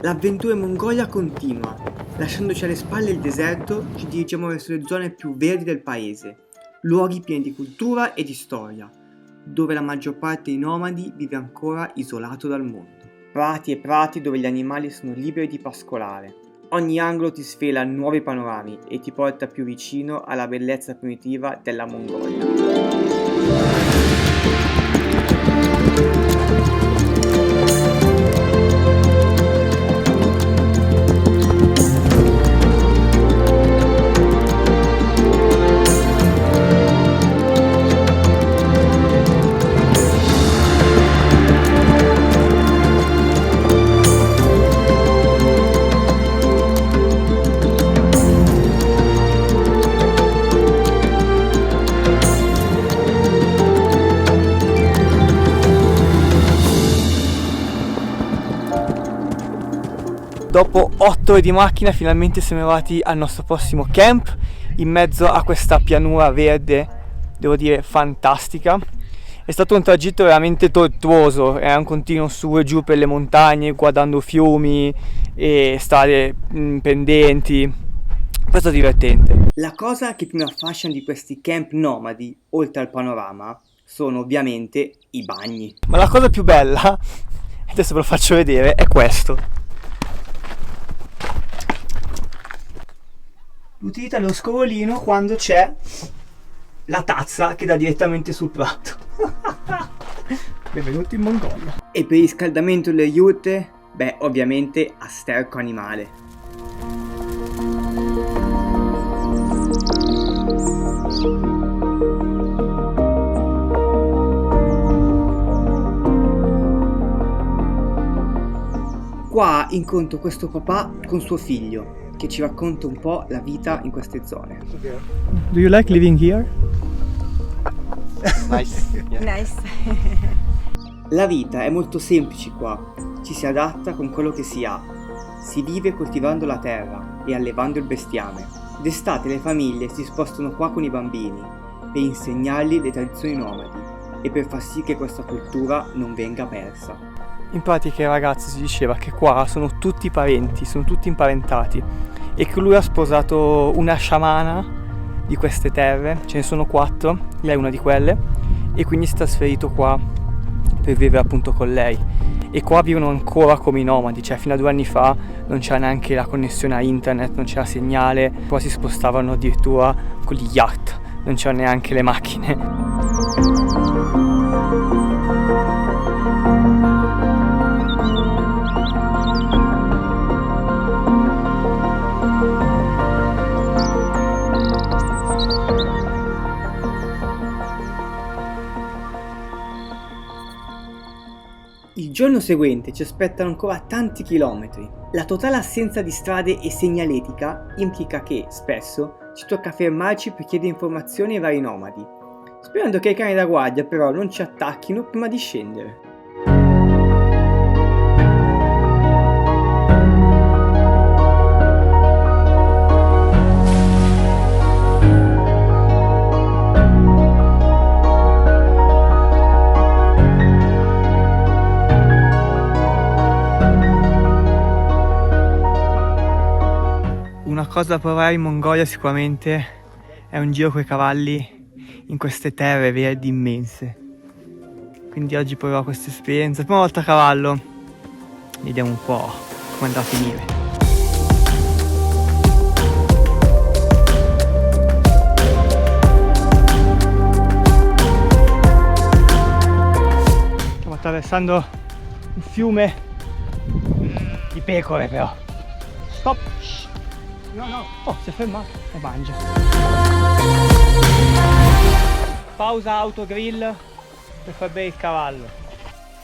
L'avventura in Mongolia continua. Lasciandoci alle spalle il deserto, ci dirigiamo verso le zone più verdi del paese, luoghi pieni di cultura e di storia, dove la maggior parte dei nomadi vive ancora isolato dal mondo. Prati e prati dove gli animali sono liberi di pascolare. Ogni angolo ti svela nuovi panorami e ti porta più vicino alla bellezza primitiva della Mongolia. Dopo 8 ore di macchina finalmente siamo arrivati al nostro prossimo camp, in mezzo a questa pianura verde, devo dire fantastica. È stato un tragitto veramente tortuoso, era un continuo su e giù per le montagne, guardando fiumi e strade pendenti. È stato divertente. La cosa che più mi affascina di questi camp nomadi, oltre al panorama, sono ovviamente i bagni. Ma la cosa più bella, adesso ve lo faccio vedere, è questo. L'utilità dello scovolino quando c'è la tazza che dà direttamente sul prato. Benvenuti in Mongolia. E per il riscaldamento delle jute? Beh, ovviamente a sterco animale. Qua incontro questo papà con suo figlio, che ci racconta un po' la vita in queste zone. Do you like living here? Nice. Yeah. Nice. La vita è molto semplice qua, ci si adatta con quello che si ha. Si vive coltivando la terra e allevando il bestiame. D'estate le famiglie si spostano qua con i bambini per insegnargli le tradizioni nomadi e per far sì che questa cultura non venga persa. In pratica il ragazzo si diceva che qua sono tutti parenti, sono tutti imparentati e che lui ha sposato una sciamana di queste terre, ce ne sono 4, lei è una di quelle, e quindi si è trasferito qua per vivere appunto con lei. E qua vivono ancora come i nomadi, cioè fino a 2 anni fa non c'era neanche la connessione a internet, non c'era segnale, qua si spostavano addirittura con gli yacht, non c'erano neanche le macchine. Il giorno seguente ci aspettano ancora tanti chilometri. La totale assenza di strade e segnaletica implica che, spesso, ci tocca fermarci per chiedere informazioni ai vari nomadi, sperando che i cani da guardia però non ci attacchino prima di scendere. Una cosa da provare in Mongolia sicuramente è un giro coi cavalli in queste terre verdi immense. Quindi oggi proverò questa esperienza, prima volta a cavallo, vediamo un po' come andrà a finire. Stiamo attraversando un fiume di pecore però. Stop! No, oh, si è fermato e mangia. Pausa autogrill per far bere il cavallo.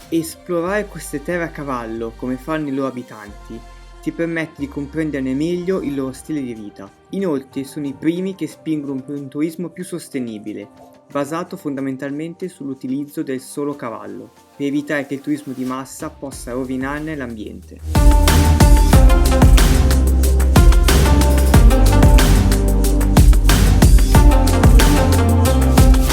Esplorare queste terre a cavallo, come fanno i loro abitanti, ti permette di comprenderne meglio il loro stile di vita. Inoltre sono i primi che spingono per un turismo più sostenibile, basato fondamentalmente sull'utilizzo del solo cavallo, per evitare che il turismo di massa possa rovinarne l'ambiente.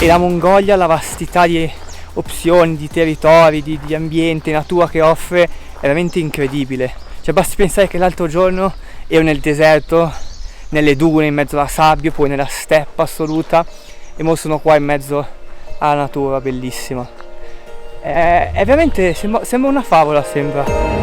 E la Mongolia, la vastità di opzioni, di territori, di ambiente, natura che offre, è veramente incredibile. Cioè basti pensare che l'altro giorno ero nel deserto, nelle dune, in mezzo alla sabbia, poi nella steppa assoluta, e ora sono qua in mezzo alla natura, bellissima. È veramente, sembra una favola, sembra.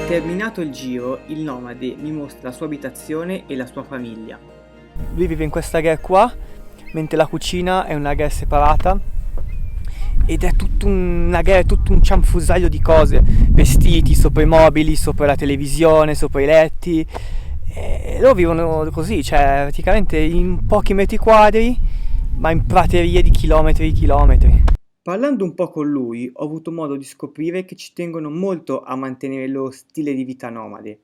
Terminato il giro, il nomade mi mostra la sua abitazione e la sua famiglia. Lui vive in questa gare qua, mentre la cucina è una gare separata, ed è tutto una gare, tutto un cianfusaio di cose, vestiti sopra i mobili, sopra la televisione, sopra i letti, e loro vivono così, cioè praticamente in pochi metri quadri, ma in praterie di chilometri e chilometri. Parlando un po' con lui, ho avuto modo di scoprire che ci tengono molto a mantenere il loro stile di vita nomade,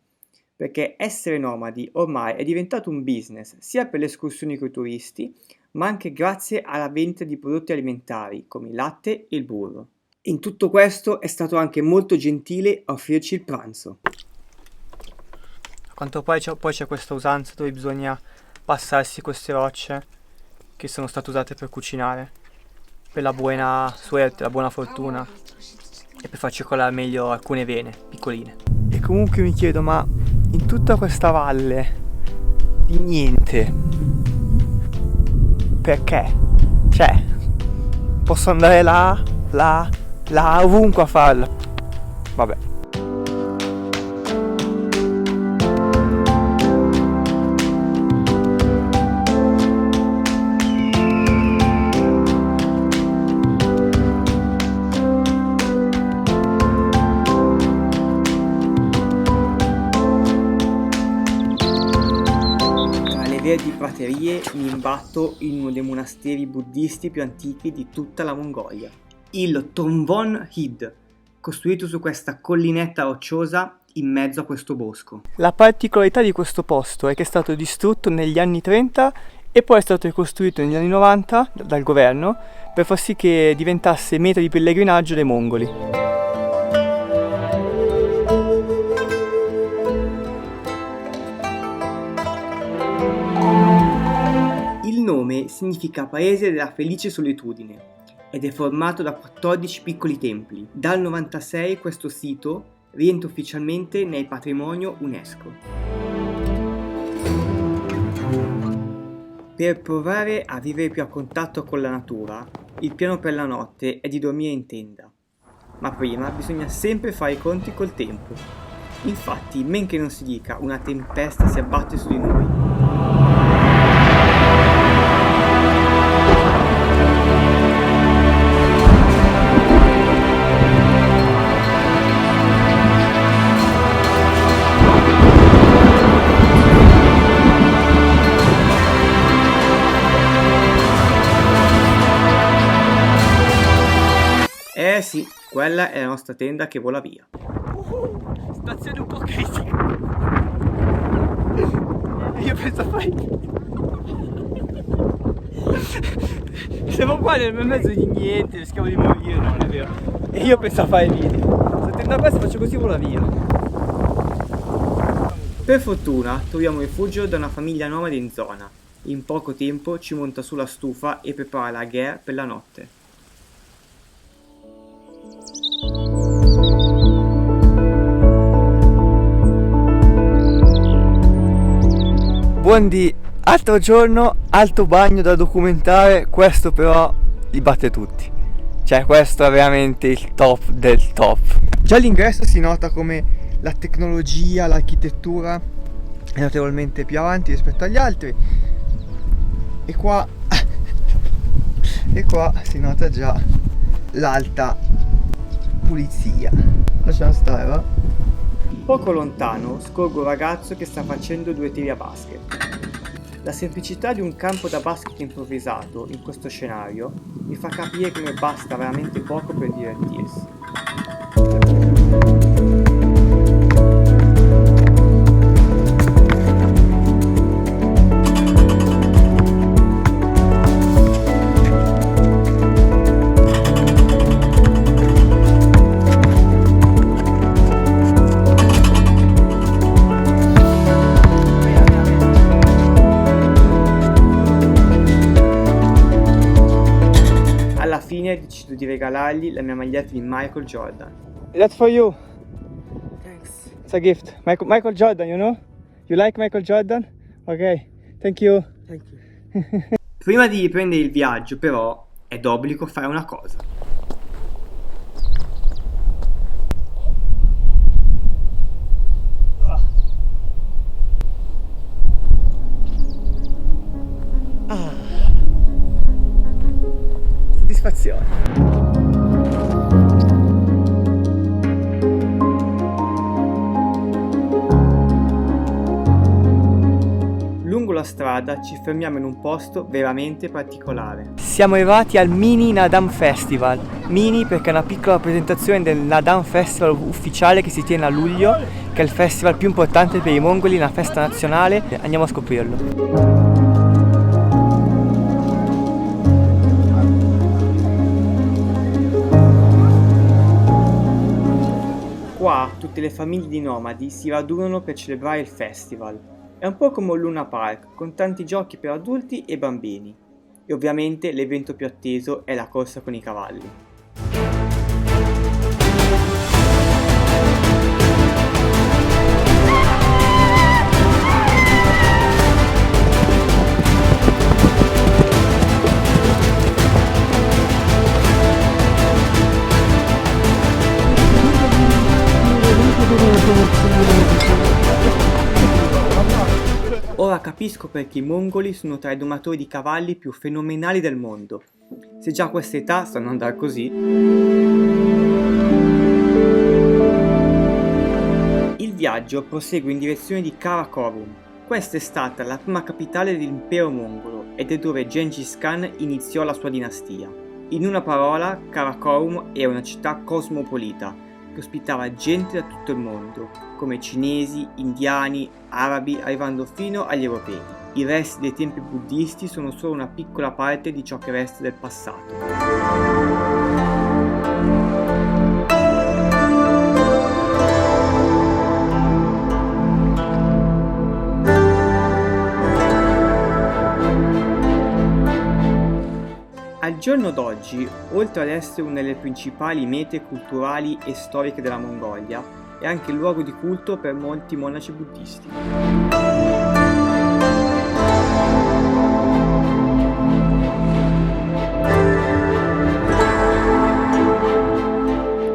perché essere nomadi ormai è diventato un business, sia per le escursioni coi turisti, ma anche grazie alla vendita di prodotti alimentari come il latte e il burro. In tutto questo è stato anche molto gentile a offrirci il pranzo. A quanto poi c'è questa usanza dove bisogna passarsi queste rocce che sono state usate per cucinare, per la buona suerte, la buona fortuna e per far circolare meglio alcune vene piccoline. E comunque mi chiedo, ma in tutta questa valle di niente, perché? Cioè, posso andare là, ovunque a farla. Vabbè. Verdi praterie mi imbatto in uno dei monasteri buddisti più antichi di tutta la Mongolia, il Tongwon Hid, costruito su questa collinetta rocciosa in mezzo a questo bosco. La particolarità di questo posto è che è stato distrutto negli anni 30 e poi è stato ricostruito negli anni 90 dal governo per far sì che diventasse meta di pellegrinaggio dei mongoli. Il nome significa paese della felice solitudine ed è formato da 14 piccoli templi. Dal 96 questo sito rientra ufficialmente nel patrimonio UNESCO. Per provare a vivere più a contatto con la natura, il piano per la notte è di dormire in tenda. Ma prima bisogna sempre fare i conti col tempo. Infatti, men che non si dica, una tempesta si abbatte su di noi. Eh sì, quella è la nostra tenda che vola via. Stazione un po' critica. Io penso a fare... Siamo qua nel mezzo di niente, rischiamo di morire, non è vero. E io penso a fare video. Se tendo a questo faccio così, vola via. Per fortuna troviamo rifugio da una famiglia nomade in zona. In poco tempo ci monta sulla stufa e prepara la gare per la notte. Buondì, altro giorno, altro bagno da documentare, questo però li batte tutti. Cioè questo è veramente il top del top. Già all'ingresso si nota come la tecnologia, l'architettura è notevolmente più avanti rispetto agli altri. E qua si nota già l'alta pulizia. Lasciamo stare, va? Poco lontano scorgo un ragazzo che sta facendo 2 tiri a basket. La semplicità di un campo da basket improvvisato in questo scenario mi fa capire come basta veramente poco per divertirsi. regalargli la mia maglietta di Michael Jordan. That's for you. Thanks. It's a gift. Michael Jordan, you know? You like Michael Jordan? Ok, thank you. Thank you. Prima di riprendere il viaggio, però, è d'obbligo fare una cosa. Soddisfazione. Lungo la strada ci fermiamo in un posto veramente particolare. Siamo arrivati al Mini Naadam Festival. Mini perché è una piccola presentazione del Naadam Festival ufficiale che si tiene a luglio, che è il festival più importante per i mongoli, una festa nazionale. Andiamo a scoprirlo. Qua tutte le famiglie di nomadi si radunano per celebrare il festival. È un po' come un Luna Park, con tanti giochi per adulti e bambini. E ovviamente l'evento più atteso è la corsa con i cavalli. Ora capisco perché i mongoli sono tra i domatori di cavalli più fenomenali del mondo. Se già a questa età sanno andare così. Il viaggio prosegue in direzione di Karakorum. Questa è stata la prima capitale dell'impero mongolo ed è dove Gengis Khan iniziò la sua dinastia. In una parola, Karakorum è una città cosmopolita che ospitava gente da tutto il mondo, come cinesi, indiani, arabi, arrivando fino agli europei. I resti dei templi buddisti sono solo una piccola parte di ciò che resta del passato. Al giorno d'oggi, oltre ad essere una delle principali mete culturali e storiche della Mongolia, è anche il luogo di culto per molti monaci buddisti.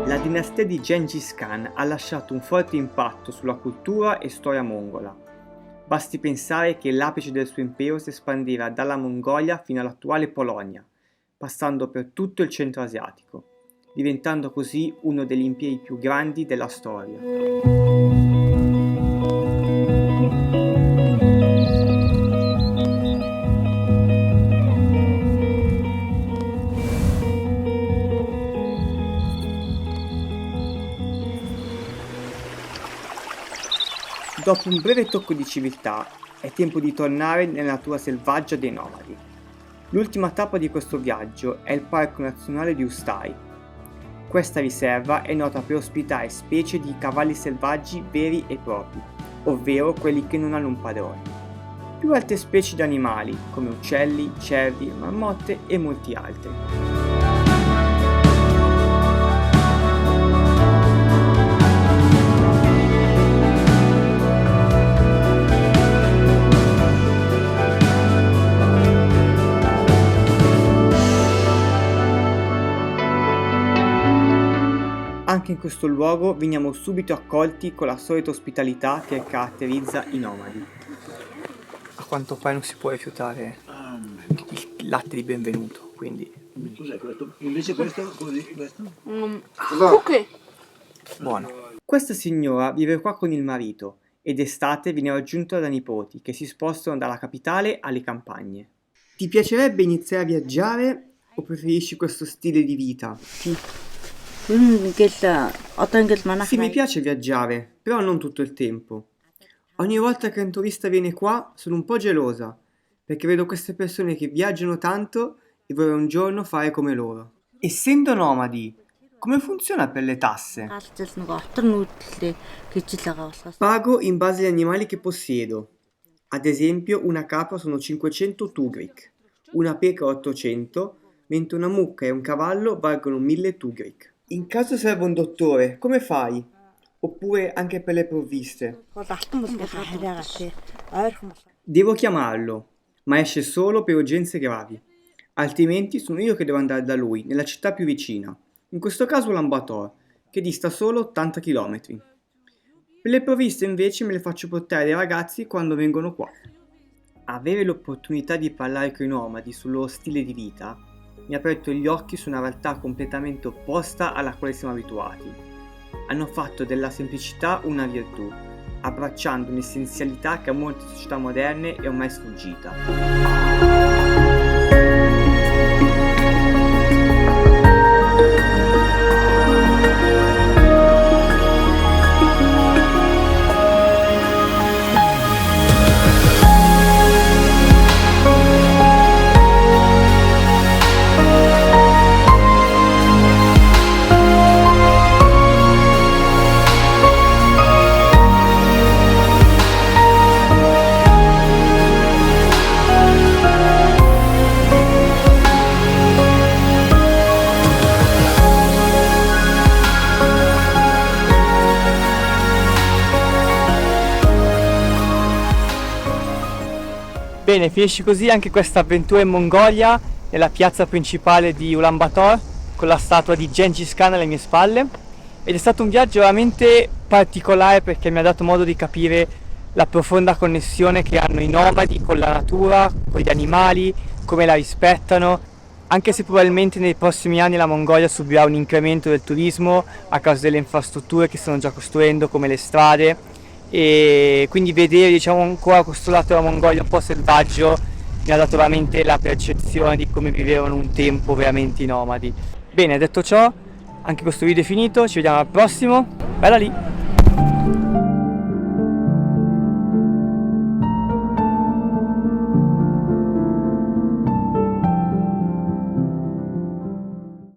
La dinastia di Gengis Khan ha lasciato un forte impatto sulla cultura e storia mongola. Basti pensare che l'apice del suo impero si espandeva dalla Mongolia fino all'attuale Polonia, passando per tutto il centro asiatico, diventando così uno degli imperi più grandi della storia. Dopo un breve tocco di civiltà, è tempo di tornare nella natura selvaggia dei nomadi. L'ultima tappa di questo viaggio è il Parco Nazionale di Ustai. Questa riserva è nota per ospitare specie di cavalli selvaggi veri e propri, ovvero quelli che non hanno un padrone. Più altre specie di animali, come uccelli, cervi, marmotte e molti altri. Anche in questo luogo veniamo subito accolti con la solita ospitalità che caratterizza i nomadi. A quanto pare non si può rifiutare il latte di benvenuto, quindi... Cos'è questo? Invece questo, così, questo? Ok. Buono. Questa signora vive qua con il marito ed estate viene raggiunta da nipoti che si spostano dalla capitale alle campagne. Ti piacerebbe iniziare a viaggiare o preferisci questo stile di vita? Sì, mi piace viaggiare, però non tutto il tempo. Ogni volta che un turista viene qua sono un po' gelosa, perché vedo queste persone che viaggiano tanto e vorrei un giorno fare come loro. Essendo nomadi, come funziona per le tasse? Pago in base agli animali che possiedo. Ad esempio, una capra sono 500 tugrik, una pecora 800, mentre una mucca e un cavallo valgono 1000 tugrik. In caso serve un dottore, come fai? Oppure anche per le provviste? Devo chiamarlo, ma esce solo per urgenze gravi. Altrimenti sono io che devo andare da lui, nella città più vicina. In questo caso Ulaanbaatar, che dista solo 80 km. Per le provviste invece me le faccio portare dai ragazzi quando vengono qua. Avere l'opportunità di parlare con i nomadi sul loro stile di vita mi ha aperto gli occhi su una realtà completamente opposta alla quale siamo abituati. Hanno fatto della semplicità una virtù, abbracciando un'essenzialità che a molte società moderne è ormai sfuggita. Bene, finisce così anche questa avventura in Mongolia, nella piazza principale di Ulaanbaatar, con la statua di Gengis Khan alle mie spalle, ed è stato un viaggio veramente particolare perché mi ha dato modo di capire la profonda connessione che hanno i nomadi con la natura, con gli animali, come la rispettano, anche se probabilmente nei prossimi anni la Mongolia subirà un incremento del turismo a causa delle infrastrutture che stanno già costruendo, come le strade, e quindi vedere, diciamo, ancora questo lato della Mongolia un po' selvaggio mi ha dato veramente la percezione di come vivevano un tempo veramente i nomadi. Bene, detto ciò, anche questo video è finito, ci vediamo al prossimo, bella lì!